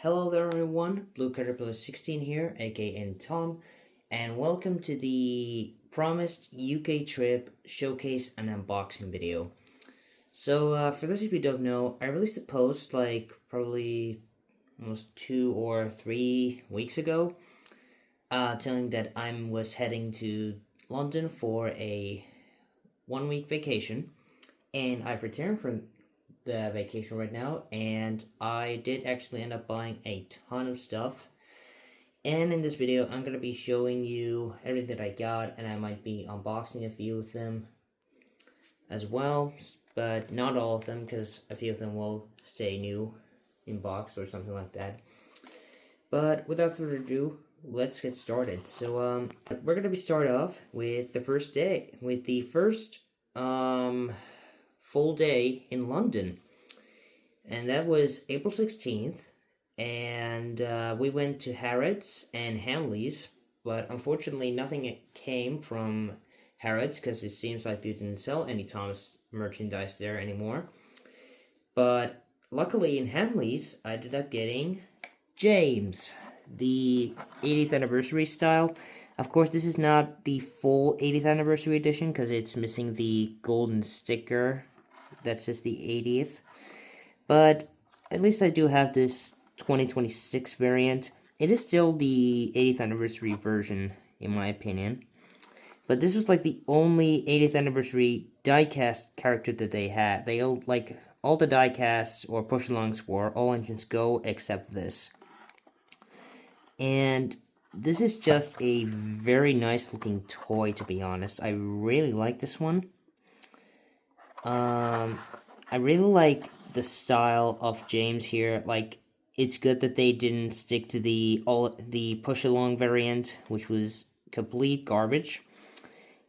Hello there everyone, Blue Caterpillar 16 here, aka Tom, and welcome to the promised UK trip showcase and unboxing video. So, for those of you who don't know, I released a post like probably almost 2 or 3 weeks ago, telling that I was heading to London for a 1-week vacation, and I've returned from the vacation right now, and I did actually end up buying a ton of stuff. And in this video, I'm going to be showing you everything that I got, and I might be unboxing a few of them as well, but not all of them, because a few of them will stay new in box or something like that. But without further ado, let's get started. So, we're going to be start off with the first day, with the first, full day in London, and that was April 16th, and we went to Harrods and Hamleys, but unfortunately nothing came from Harrods because it seems like they didn't sell any Thomas merchandise there anymore. But luckily in Hamleys, I ended up getting James, the 80th anniversary style. Of course, this is not the full 80th anniversary edition because it's missing the golden sticker that says the 80th. But at least I do have this 2026 variant. It is still the 80th anniversary version, in my opinion. But this was like the only 80th anniversary diecast character that they had. They all, like, all the diecasts or push-alongs were all engines go except this. And this is just a very nice looking toy, to be honest. I really like this one. I really like the style of James here. Like, it's good that they didn't stick to the push-along variant, which was complete garbage.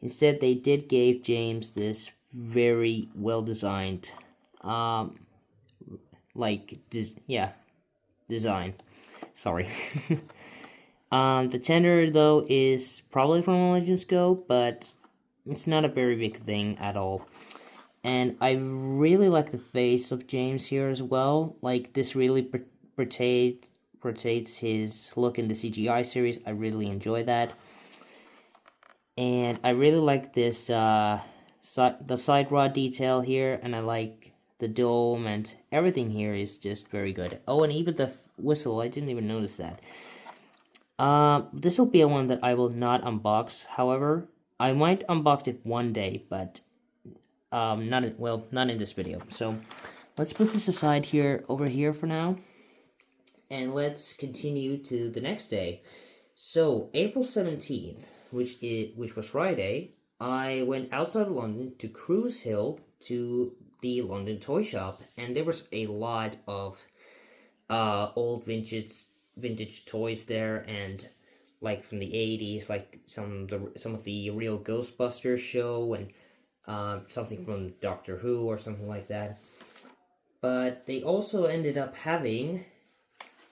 Instead, they did give James this very well-designed, design. Sorry. The tender, though, is probably from Legends Go, but it's not a very big thing at all. And I really like the face of James here as well. Like, this really portrays his look in the CGI series. I really enjoy that. And I really like this, the side rod detail here, and I like the dome, and everything here is just very good. Oh, and even the whistle, I didn't even notice that. This will be a one that I will not unbox, however. I might unbox it one day, but not in this video. So let's put this aside over here for now, and let's continue to the next day. So April 17th, which was Friday, I went outside of London to Cruise Hill to the London toy shop, and there was a lot of old vintage toys there, and like from the 80s, like some of the real Ghostbusters show, and something from Doctor Who or something like that. But they also ended up having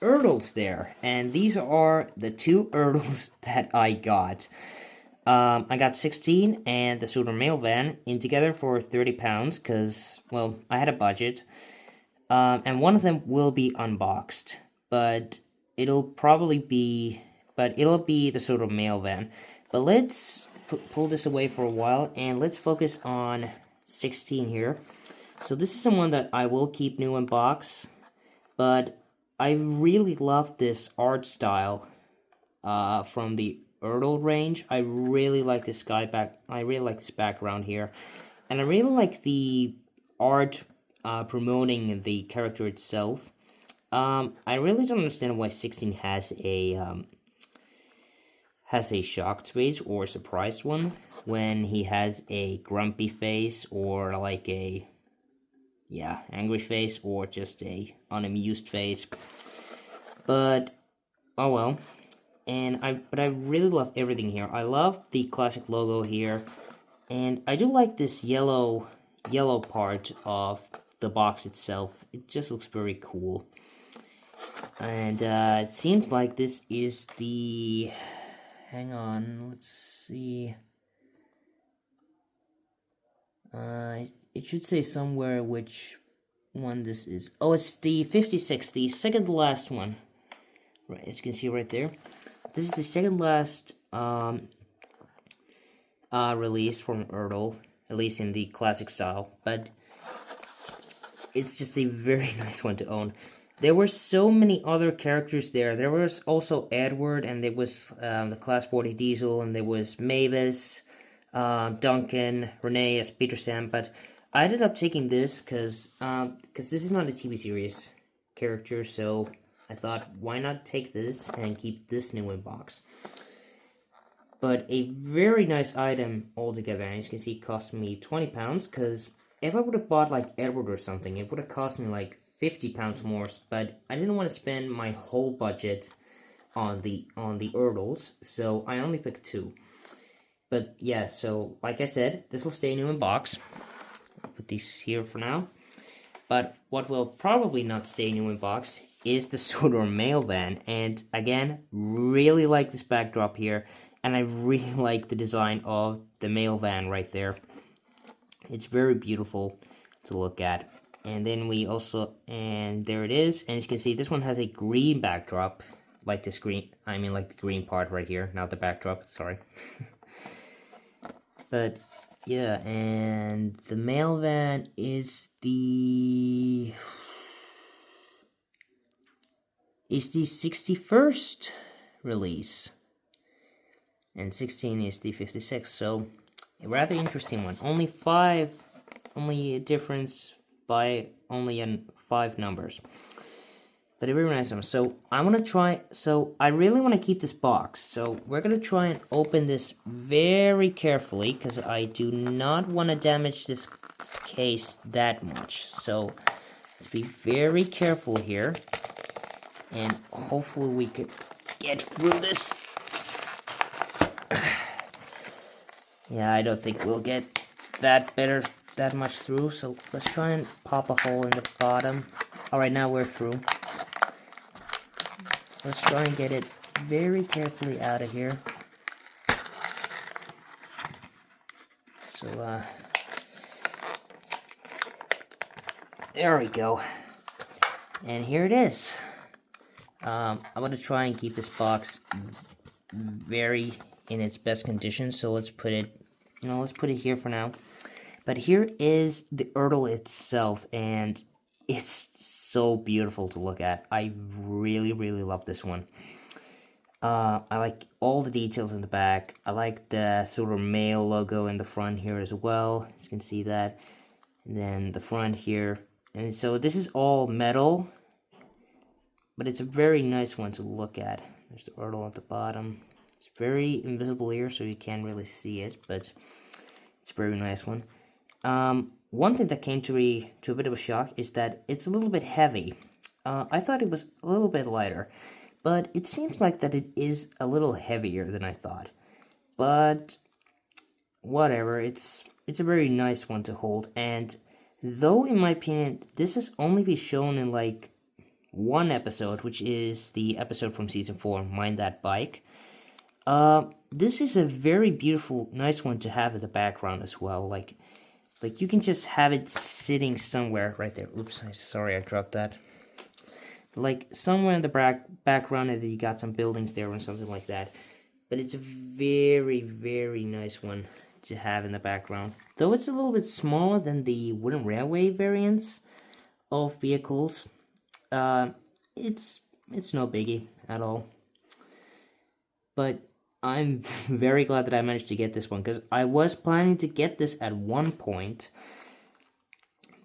Erdls there, and these are the 2 Erdls that I got. I got 16 and the Solar Mail Van in together for £30 because, well, I had a budget. And one of them will be unboxed, but it'll be the Solar Mail Van. But let's pull this away for a while, and let's focus on 16 here. So this is someone that I will keep new in box, but I really love this art style from the Erdl range. I really like this background here, and I really like the art promoting the character itself. I really don't understand why 16 has a shocked face or surprised one when he has a grumpy face or like a angry face or just a unamused face. But oh well. But I really love everything here. I love the classic logo here, and I do like this yellow part of the box itself. It just looks very cool. And it seems like this is the, hang on, let's see. It should say somewhere which one this is. Oh, it's the 56, the second to last one. Right, as you can see right there. This is the second last release from Ertl, at least in the classic style, but it's just a very nice one to own. There were so many other characters there. There was also Edward, and there was the Class 40 Diesel, and there was Mavis, Duncan, Renee as Peter Sam, but I ended up taking this because this is not a TV series character, so I thought, why not take this and keep this new in box? But a very nice item altogether, and as you can see, it cost me £20, because if I would have bought like Edward or something, it would have cost me like £50 more, but I didn't want to spend my whole budget on the Ertls, so I only picked 2. But yeah, so like I said, this will stay new in box. I'll put these here for now. But what will probably not stay new in box is the Sodor mail van, and again, really like this backdrop here, and I really like the design of the mail van right there. It's very beautiful to look at. And then we also, and there it is, and as you can see, this one has a green backdrop, like this green, I mean like the green part right here, not the backdrop, sorry. But yeah, and the mail van is the 61st release, and 16 is the 56th, so a rather interesting one. Only a difference by only 5 numbers, but a very nice one. So I really want to keep this box, so we're gonna try and open this very carefully, because I do not want to damage this case that much, so let's be very careful here, and hopefully we can get through this. Yeah, I don't think we'll get that much through, so let's try and pop a hole in the bottom. Alright, now we're through. Let's try and get it very carefully out of here. So, there we go. And here it is. I'm going to try and keep this box very in its best condition, so let's put it here for now. But here is the Ertl itself, and it's so beautiful to look at. I really, really love this one. I like all the details in the back. I like the sort of mail logo in the front here as well. As you can see that. And then the front here. And so this is all metal, but it's a very nice one to look at. There's the Ertl at the bottom. It's very invisible here, so you can't really see it, but it's a very nice one. One thing that came to a bit of a shock is that it's a little bit heavy. I thought it was a little bit lighter, but it seems like that it is a little heavier than I thought. But whatever, it's a very nice one to hold, and though in my opinion this has only been shown in like one episode, which is the episode from season 4, Mind That Bike. This is a very beautiful, nice one to have in the background as well. Like you can just have it sitting somewhere right there. Oops, sorry I dropped that. Like somewhere in the background, and you got some buildings there or something like that. But it's a very, very nice one to have in the background. Though it's a little bit smaller than the wooden railway variants of vehicles. It's no biggie at all. But I'm very glad that I managed to get this one, because I was planning to get this at one point,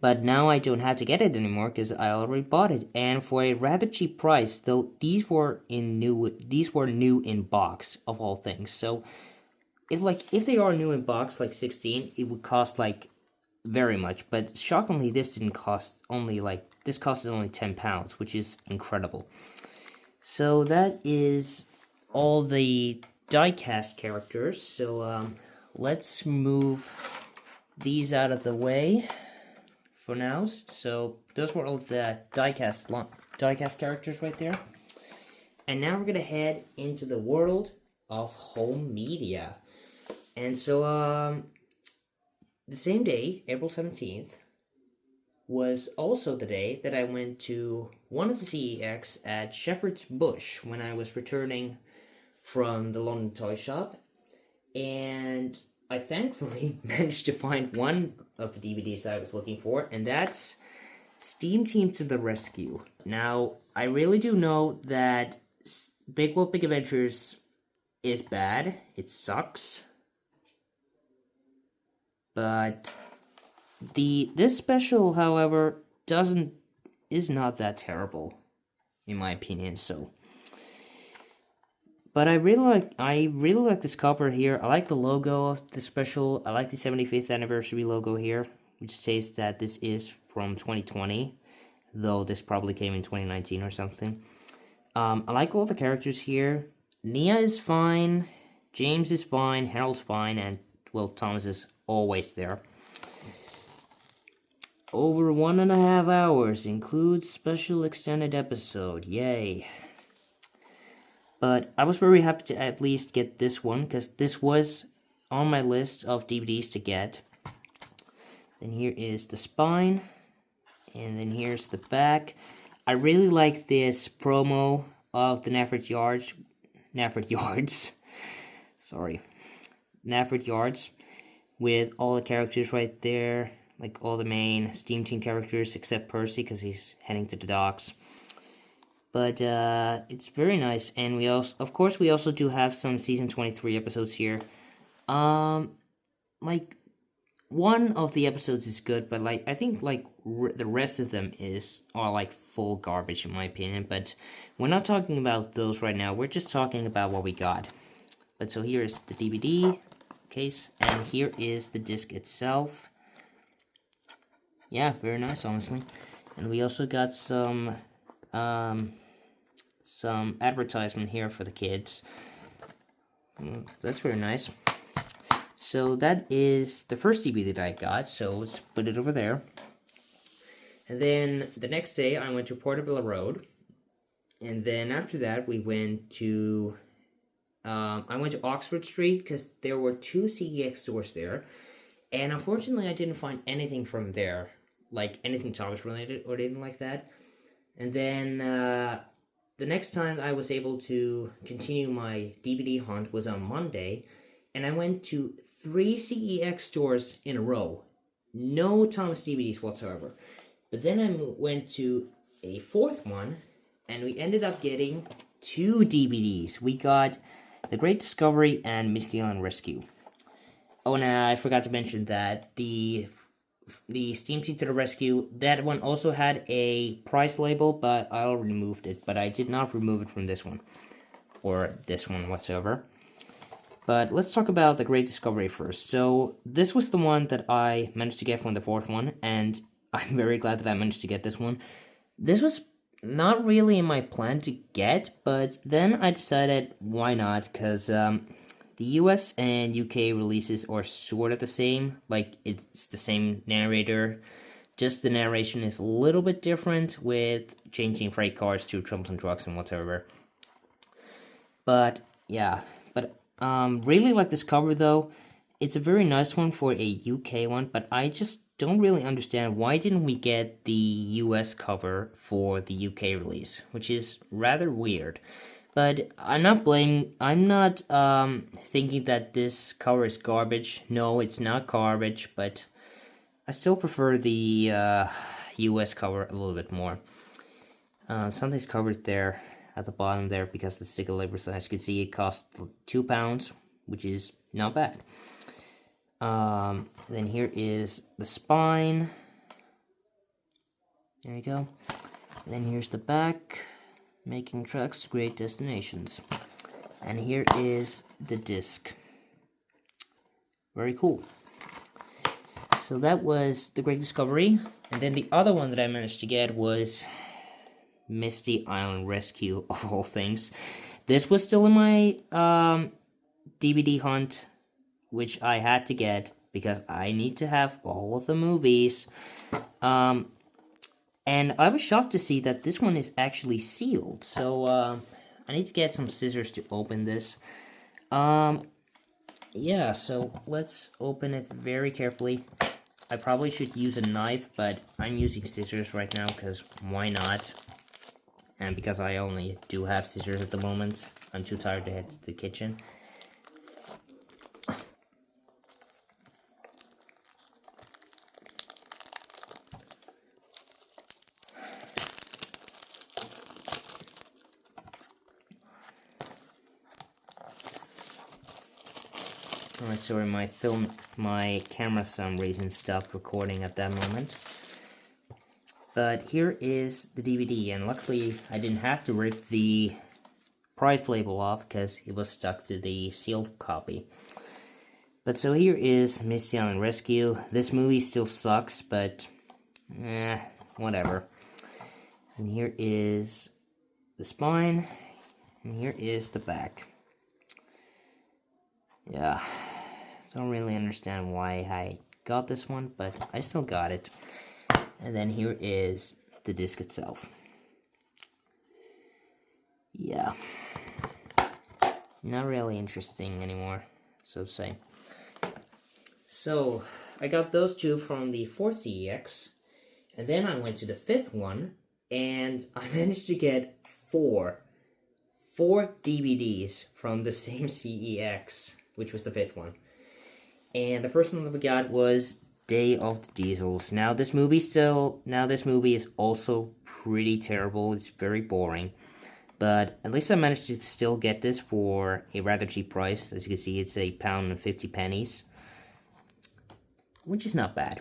but now I don't have to get it anymore because I already bought it, and for a rather cheap price. Though these were new in box of all things. So if they are new in box, like 16, it would cost like very much. But shockingly, this costed only £10, which is incredible. So that is all the diecast characters. So let's move these out of the way for now. So those were all the diecast characters right there. And now we're gonna head into the world of home media. And so the same day, April 17th, was also the day that I went to one of the CEX at Shepherd's Bush when I was returning from the London Toy Shop, and I thankfully managed to find one of the DVDs that I was looking for, and that's Steam Team to the Rescue. Now, I really do know that Big World Big Adventures is bad. It sucks. But this special, however, is not that terrible, in my opinion. So, but I really like this cover here. I like the logo of the special. I like the 75th anniversary logo here, which says that this is from 2020, though this probably came in 2019 or something. I like all the characters here. Nia is fine, James is fine, Harold's fine, and, well, Thomas is always there. Over 1.5 hours, includes special extended episode, yay. But I was very happy to at least get this one, because this was on my list of DVDs to get. Then here is the spine, and then here's the back. I really like this promo of the Nafford Yards, with all the characters right there, like all the main Steam Team characters except Percy because he's heading to the docks. But it's very nice, and we also do have some season 23 episodes here. Like, one of the episodes is good, but I think the rest of them are full garbage in my opinion. But we're not talking about those right now. We're just talking about what we got. But so here is the DVD case, and here is the disc itself. Yeah, very nice, honestly. And we also got some advertisement here for the kids. That's very nice. So that is the first DVD that I got, so let's put it over there. And then the next day I went to Portobello Road, and then after that we went to I went to Oxford Street because there were 2 CEX stores there, and unfortunately I didn't find anything from there, like anything Thomas related or anything like that. And then the next time I was able to continue my DVD hunt was on Monday, and I went to 3 CEX stores in a row. No Thomas DVDs whatsoever. But then I went to a 4th one, and we ended up getting 2 DVDs. We got The Great Discovery and Misty Island Rescue. Oh, and I forgot to mention that the Steam Team to the Rescue, that one also had a price label, but I already removed it. But I did not remove it from this one, or this one whatsoever. But let's talk about The Great Discovery first. So this was the one that I managed to get from the 4th one, and I'm very glad that I managed to get this one. This was not really in my plan to get, but then I decided why not, because the US and UK releases are sort of the same. Like, it's the same narrator, just the narration is a little bit different with changing freight cars to Troubles and Drugs and whatever. But yeah, really like this cover though. It's a very nice one for a UK one, but I just don't really understand why didn't we get the US cover for the UK release, which is rather weird. But I'm not thinking that this cover is garbage. No, it's not garbage, but I still prefer the US cover a little bit more. Something's covered there at the bottom there because the sticker label, as you can see, it cost £2, which is not bad. Then here is the spine. There you go. And then here's the back. Making trucks to great destinations. And here is the disc. Very cool. So that was The Great Discovery. And then the other one that I managed to get was Misty Island Rescue, of all things. This was still in my DVD hunt, which I had to get because I need to have all of the movies. And I was shocked to see that this one is actually sealed. So I need to get some scissors to open this. Yeah, so let's open it very carefully. I probably should use a knife, but I'm using scissors right now because why not? And because I only do have scissors at the moment, I'm too tired to head to the kitchen. Alright, sorry, my camera for some reason stopped recording at that moment. But here is the DVD, and luckily I didn't have to rip the price label off because it was stuck to the sealed copy. But so here is Misty Island Rescue. This movie still sucks, but whatever. And here is the spine, and here is the back. Yeah, don't really understand why I got this one, but I still got it. And then here is the disc itself. Yeah, not really interesting anymore, so to say. So, I got those two from the 4th CEX, and then I went to the 5th one, and I managed to get four DVDs from the same CEX, which was the 5th one. And the first one that we got was Day of the Diesels. Now this movie is also pretty terrible. It's very boring. But at least I managed to still get this for a rather cheap price. As you can see, it's £1.50, which is not bad.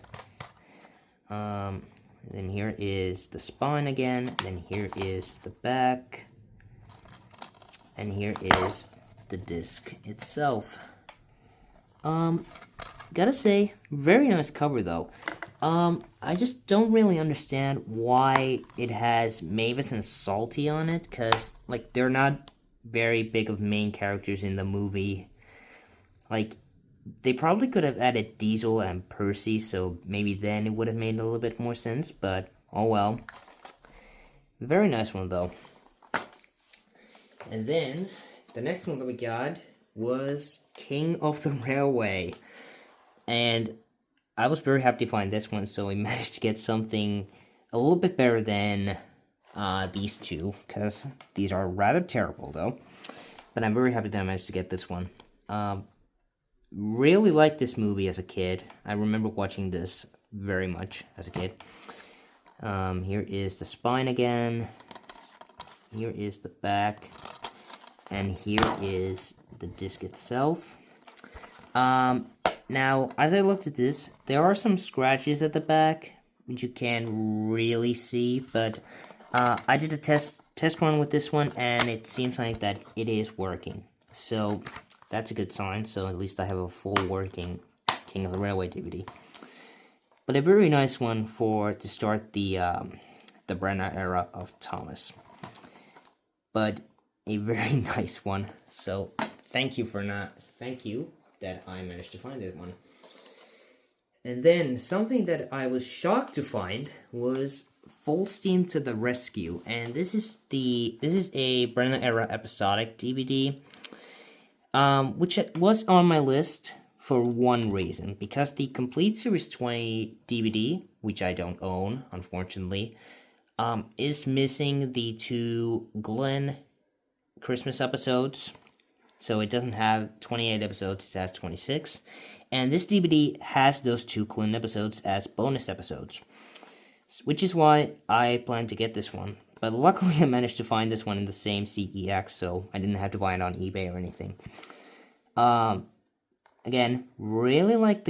Then here is the spine again. Then here is the back. And here is the disc itself. Gotta say, very nice cover though. I just don't really understand why it has Mavis and Salty on it, because, like, they're not very big of main characters in the movie. Like, they probably could have added Diesel and Percy, so maybe then it would have made a little bit more sense, but oh well. Very nice one though. And then, the next one that we got was King of the Railway. And I was very happy to find this one, so we managed to get something a little bit better than these two, because these are rather terrible though. But I'm very happy that I managed to get this one. Really liked this movie as a kid. I remember watching this very much as a kid. Here is the spine again. Here is the back. And here is the disc itself. Now, as I looked at this, there are some scratches at the back, which you can't really see, but I did a test run with this one, and it seems like that it is working. So, that's a good sign, so at least I have a full working King of the Railway DVD. But a very nice one to start the Brenner era of Thomas. But a very nice one, so thank you that I managed to find that one. And then something that I was shocked to find was Full Steam to the Rescue, and this is a Brenner era episodic DVD, which was on my list for one reason, because the Complete Series 20 DVD, which I don't own unfortunately, is missing the 2 Glenn Christmas episodes. So it doesn't have 28 episodes, it has 26. And this DVD has those 2 Glenn episodes as bonus episodes, which is why I plan to get this one. But luckily I managed to find this one in the same CEX, so I didn't have to buy it on eBay or anything. Again, really like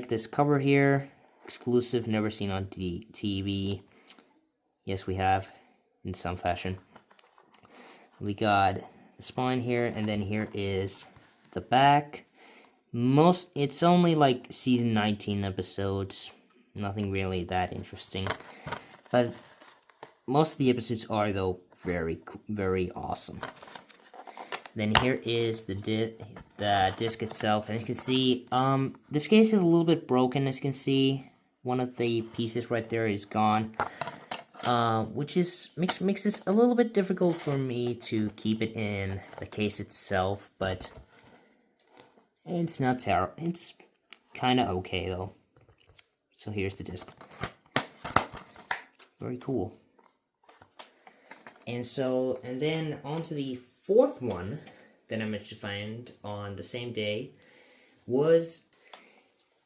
this cover here. Exclusive, never seen on TV. Yes, we have, in some fashion. We got the spine here, and then here is the back. It's only like season 19 episodes, nothing really that interesting, but most of the episodes are though very, very awesome. Then here is the disc itself, and as you can see, this case is a little bit broken. As you can see, one of the pieces right there is gone. Which makes this a little bit difficult for me to keep it in the case itself, but it's not terrible. kind of okay though. So here's the disc. Very cool. And then on to the fourth one that I managed to find on the same day was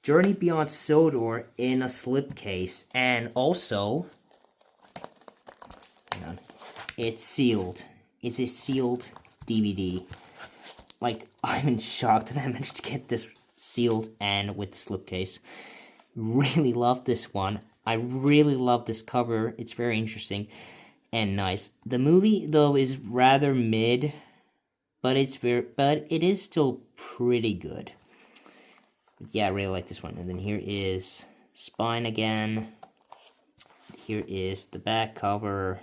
Journey Beyond Sodor in a slipcase, and also, hang on, it's sealed. It's a sealed DVD. Like, I'm in shock that I managed to get this sealed and with the slipcase. Really love this one. I really love this cover. It's very interesting and nice. The movie, though, is rather mid, but it is still pretty good. Yeah, I really like this one. And then here is spine again. Here is the back cover.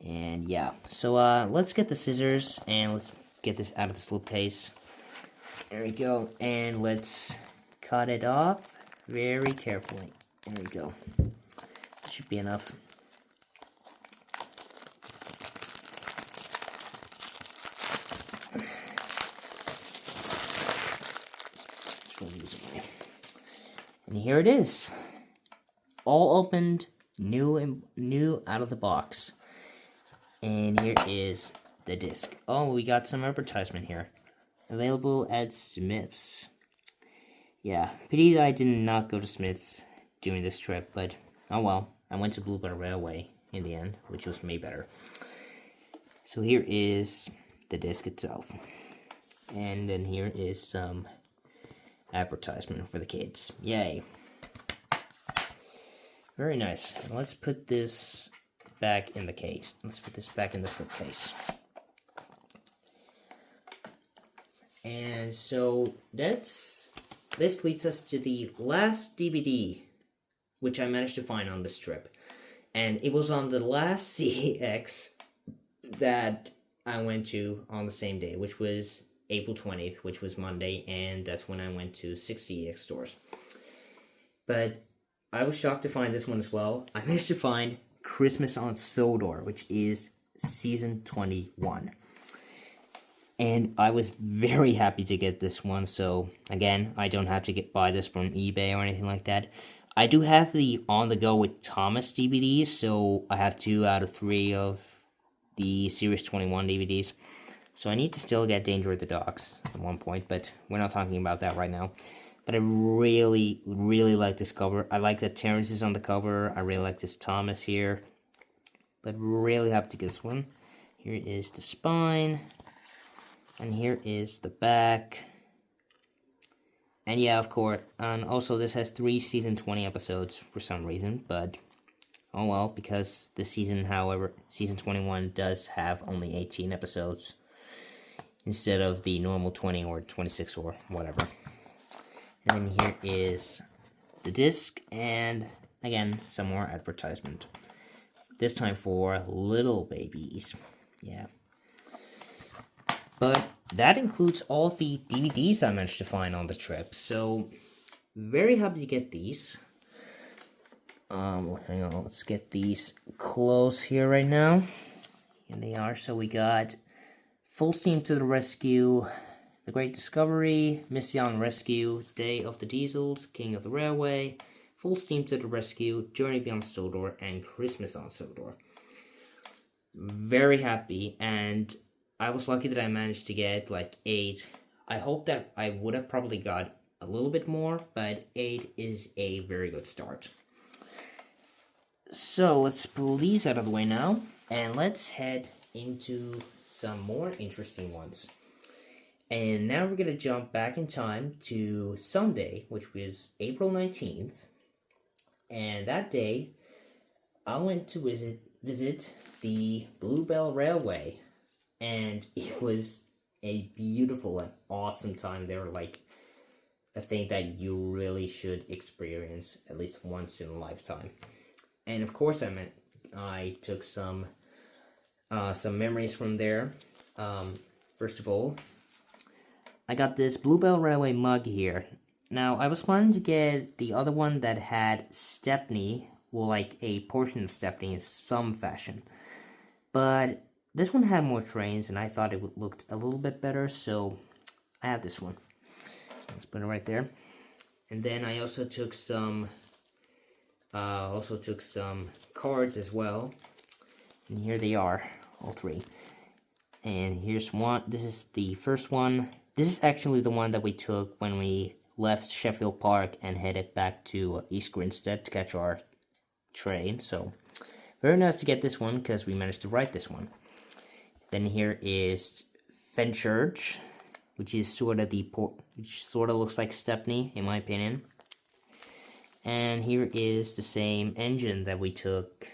And yeah, so let's get the scissors and let's get this out of the slipcase. There we go. And let's cut it off very carefully. There we go. That should be enough. And here it is, all opened, new out of the box. And here is the disc. Oh, we got some advertisement here. Available at Smith's. Yeah, pity that I did not go to Smith's during this trip, but oh well. I went to Bluebell Railway in the end, which was way better. So here is the disc itself. And then here is some advertisement for the kids. Yay. Very nice. Let's put this back in the case. Let's put this back in the slipcase. And so this leads us to the last DVD which I managed to find on this trip. And it was on the last CEX that I went to on the same day, which was April 20th, which was Monday, and that's when I went to 6 CEX stores. But I was shocked to find this one as well. I managed to find Christmas on Sodor, which is season 21. And I was very happy to get this one, so again, I don't have to buy this from eBay or anything like that. I do have the On The Go with Thomas DVDs, so I have 2 out of 3 of the Series 21 DVDs. So I need to still get Danger of the Dogs at one point, but we're not talking about that right now. But I really, really like this cover. I like that Terrence is on the cover. I really like this Thomas here. But really happy to get this one. Here is the spine. And here is the back. And yeah, of course. And also this has 3 season 20 episodes for some reason. But oh well, because the season, however, season 21 does have only 18 episodes instead of the normal 20 or 26 or whatever. And then here is the disc, and again, some more advertisement. This time for little babies. Yeah. But that includes all the DVDs I managed to find on the trip. So, very happy to get these. Hang on, let's get these close here right now. Here they are. So we got Full Steam to the Rescue, The Great Discovery, Mission Rescue, Day of the Diesels, King of the Railway, Full Steam to the Rescue, Journey Beyond Sodor, and Christmas on Sodor. Very happy, and I was lucky that I managed to get like 8. I hope that I would have probably got a little bit more, but 8 is a very good start. So let's pull these out of the way now, and let's head into some more interesting ones. And now we're going to jump back in time to Sunday, which was April 19th. And that day, I went to visit the Bluebell Railway. And it was a beautiful and awesome time there. Like, a thing that you really should experience at least once in a lifetime. And of course, I took some memories from there. First of all, I got this Bluebell Railway mug here. Now, I was planning to get the other one that had Stepney, well, like a portion of Stepney in some fashion. But this one had more trains, and I thought it looked a little bit better, so I have this one. Let's put it right there. And then I also took some cards as well. And here they are, all three. And here's one. This is the first one. This is actually the one that we took when we left Sheffield Park and headed back to East Grinstead to catch our train. So very nice to get this one because we managed to write this one. Then here is Fenchurch, which is which sort of looks like Stepney in my opinion. And here is the same engine that we took,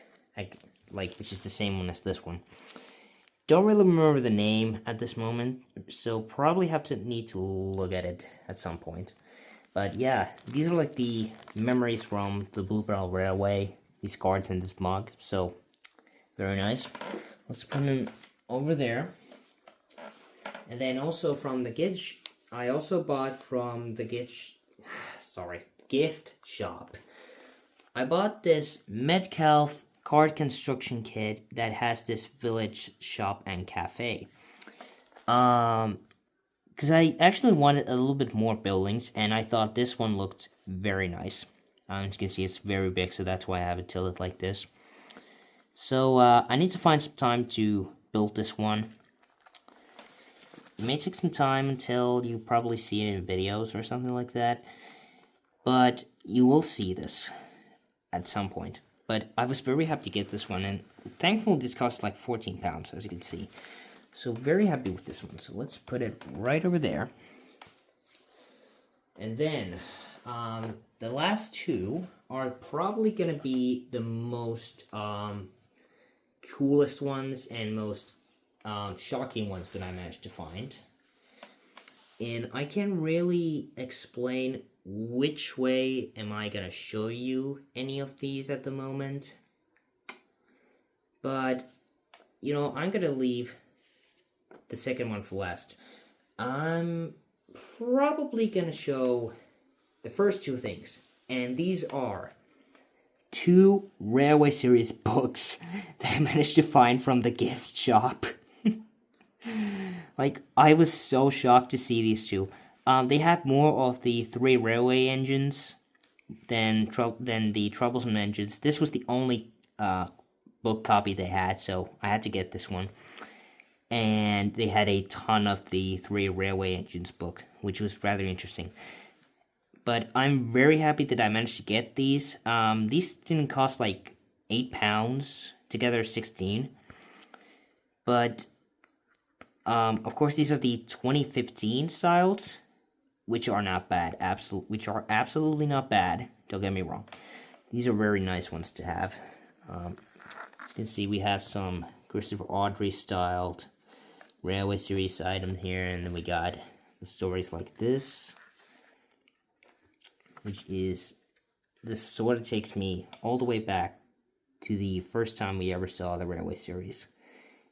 which is the same one as this one. Don't really remember the name at this moment, so probably need to look at it at some point. But yeah, these are like the memories from the Bluebell Railway, these cards and this mug, so very nice. Let's put them over there. And then also from the I also bought from the gift shop. I bought this Metcalf card construction kit that has this village shop and cafe. Because I actually wanted a little bit more buildings, and I thought this one looked very nice. As you can see, it's very big, so that's why I have it tilted like this. So I need to find some time to build this one. It may take some time until you probably see it in videos or something like that, but you will see this at some point. But I was very happy to get this one, and thankfully this cost like £14, as you can see. So very happy with this one. So let's put it right over there. And then the last two are probably going to be the most coolest ones and most shocking ones that I managed to find. And I can't really explain which way am I gonna show you any of these at the moment, but you know, I'm gonna leave the second one for last. I'm probably gonna show the first two things, and these are two Railway Series books that I managed to find from the gift shop. Like, I was so shocked to see these two. They have more of the 3 railway engines than the troublesome engines. This was the only book copy they had, so I had to get this one. And they had a ton of the 3 railway engines book, which was rather interesting. But I'm very happy that I managed to get these. These didn't cost like £8, together 16. But of course, these are the 2015 styles, which are not bad. Absolutely not bad. Don't get me wrong. These are very nice ones to have. As you can see, we have some Christopher Audrey styled Railway Series item here, and then we got the stories like this, which is, this sort of takes me all the way back to the first time we ever saw the Railway Series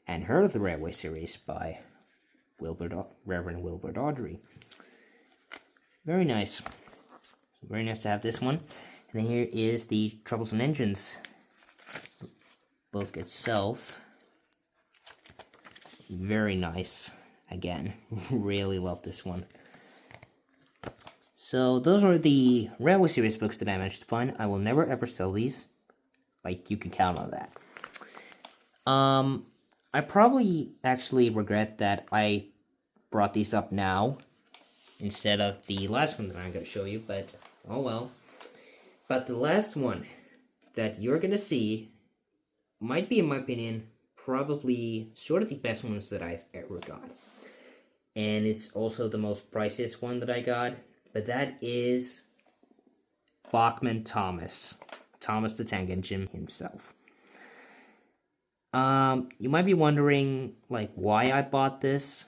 and heard of the Railway Series by Reverend Wilbert Audrey. Very nice. Very nice to have this one. And then here is the Troublesome Engines book itself. Very nice. Again, really love this one. So those are the Railway Series books that I managed to find. I will never ever sell these. Like, you can count on that. I probably actually regret that I brought these up now instead of the last one that I'm going to show you, but oh well. But the last one that you're going to see might be, in my opinion, probably sort of the best ones that I've ever got. And it's also the most priciest one that I got, but that is Bachman Thomas the Tank Engine himself. You might be wondering, like, why I bought this.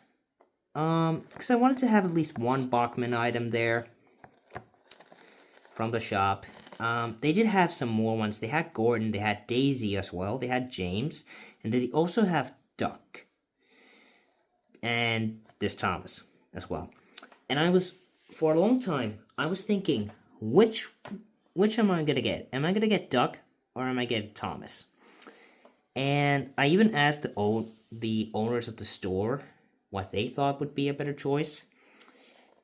Because I wanted to have at least one Bachman item there from the shop. They did have some more ones. They had Gordon, they had Daisy as well, they had James, and they also have Duck. And this Thomas as well. And for a long time, I was thinking, which am I gonna get? Am I gonna get Duck, or am I gonna get Thomas? And I even asked the owners of the store what they thought would be a better choice.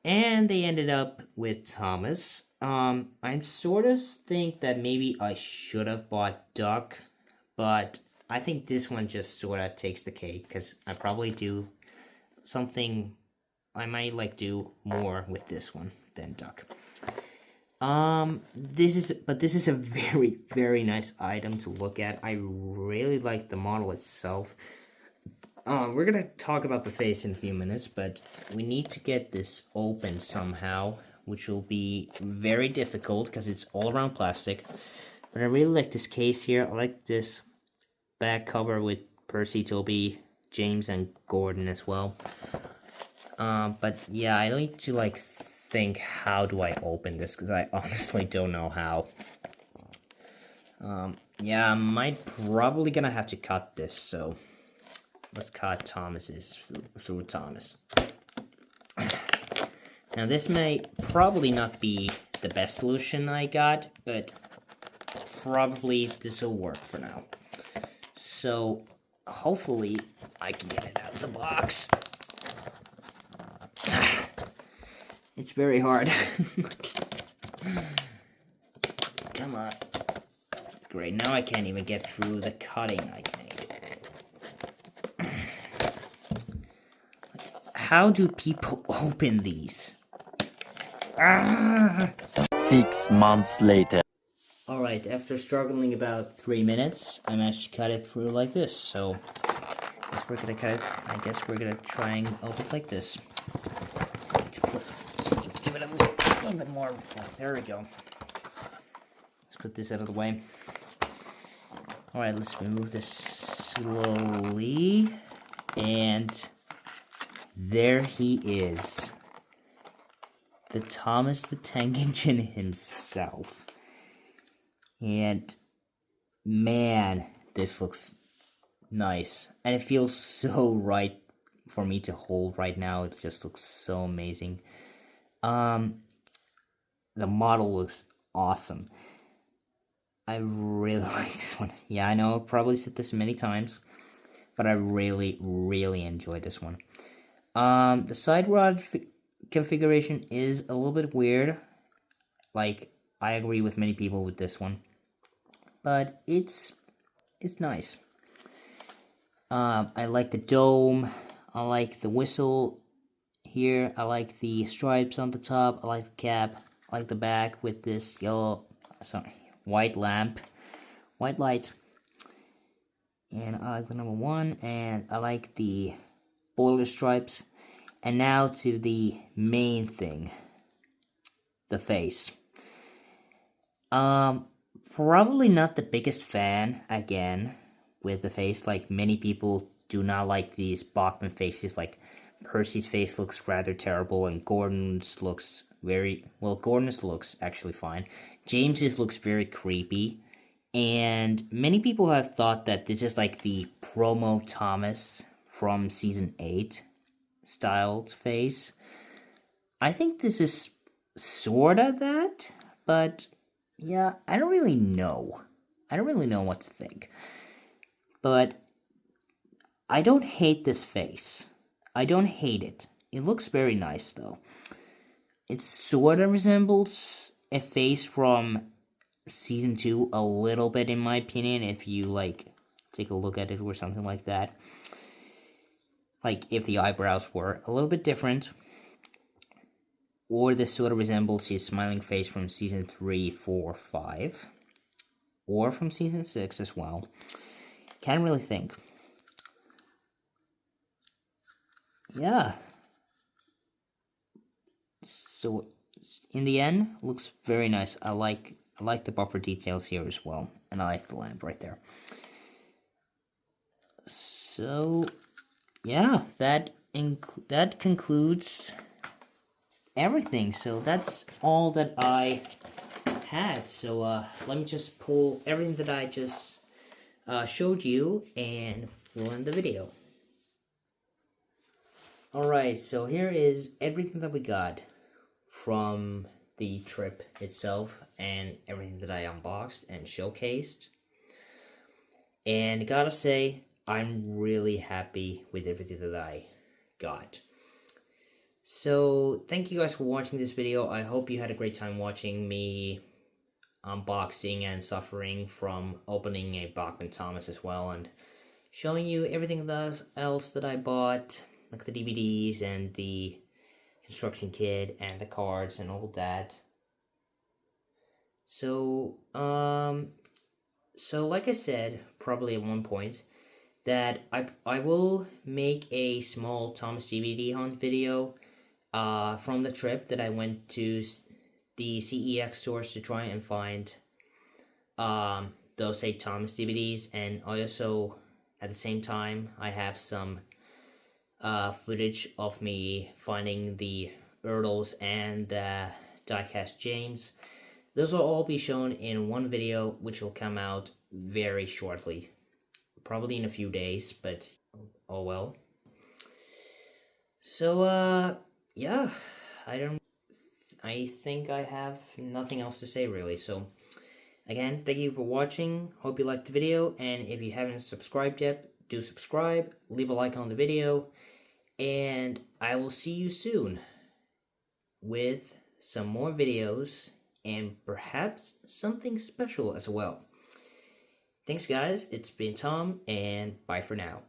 And they ended up with Thomas. I sort of think that maybe I should have bought Duck, but I think this one just sort of takes the cake because I probably do something. I might like do more with this one than Duck. This is a very, very nice item to look at. I really like the model itself. We're gonna talk about the face in a few minutes, but we need to get this open somehow, which will be very difficult because it's all around plastic. But I really like this case here. I like this back cover with Percy, Toby, James, and Gordon as well. But yeah, I need to like think, how do I open this, because I honestly don't know how. Yeah, I might probably gonna have to cut this, so let's cut Thomas's through Thomas. Now this may probably not be the best solution I got, but probably this will work for now. So hopefully I can get it out of the box. It's very hard. Come on. Great, now I can't even get through the cutting I made. How do people open these? 6 months later. Alright, after struggling about 3 minutes, I managed to cut it through like this, so I guess we're gonna try and open it like this. Just give it a little bit more. Oh, there we go. Let's put this out of the way. Alright, let's remove this slowly. And there he is. The Thomas the Tank Engine himself. And man, this looks nice. And it feels so right for me to hold right now. It just looks so amazing. The model looks awesome. I really like this one. Yeah, I know I've probably said this many times, but I really, really enjoyed this one. The side rod configuration is a little bit weird. Like, I agree with many people with this one, but it's nice. I like the dome. I like the whistle here. I like the stripes on the top. I like the cap. I like the back with this white lamp, white light. And I like the number 1, and I like the boiler stripes. And now to the main thing, the face. Probably not the biggest fan, again, with the face. Like, many people do not like these Bachman faces. Like, Percy's face looks rather terrible, and Gordon's looks Gordon's looks actually fine. James's looks very creepy, and many people have thought that this is like the promo Thomas from season 8 styled face. I think this is sorta that, but yeah, I don't really know. I don't really know what to think. But I don't hate this face. I don't hate it. It looks very nice though. It sorta resembles a face from season 2 a little bit, in my opinion, if you like take a look at it or something like that. Like if the eyebrows were a little bit different. Or this sort of resembles his smiling face from season 3, 4, 5. Or from season 6 as well. Can't really think. Yeah. So in the end, looks very nice. I like the buffer details here as well, and I like the lamp right there. So yeah, that concludes everything. So that's all that I had. So let me just pull everything that I just showed you, and we'll end the video. Alright, so here is everything that we got from the trip itself, and everything that I unboxed and showcased. And gotta say, I'm really happy with everything that I got. So, thank you guys for watching this video. I hope you had a great time watching me unboxing and suffering from opening a Bachman Thomas as well, and showing you everything else that I bought, like the DVDs and the construction kit and the cards and all that. So, like I said, probably at one point, that I will make a small Thomas DVD hunt video from the trip that I went to the CEX stores to try and find those 8 Thomas DVDs, and I also, at the same time, I have some footage of me finding the Ertles and the Diecast James. Those will all be shown in one video, which will come out very shortly. Probably in a few days, but oh well. So, yeah, I think I have nothing else to say really. So, again, thank you for watching. Hope you liked the video, and if you haven't subscribed yet, do subscribe, leave a like on the video, and I will see you soon with some more videos and perhaps something special as well. Thanks guys, it's been Tom, and bye for now.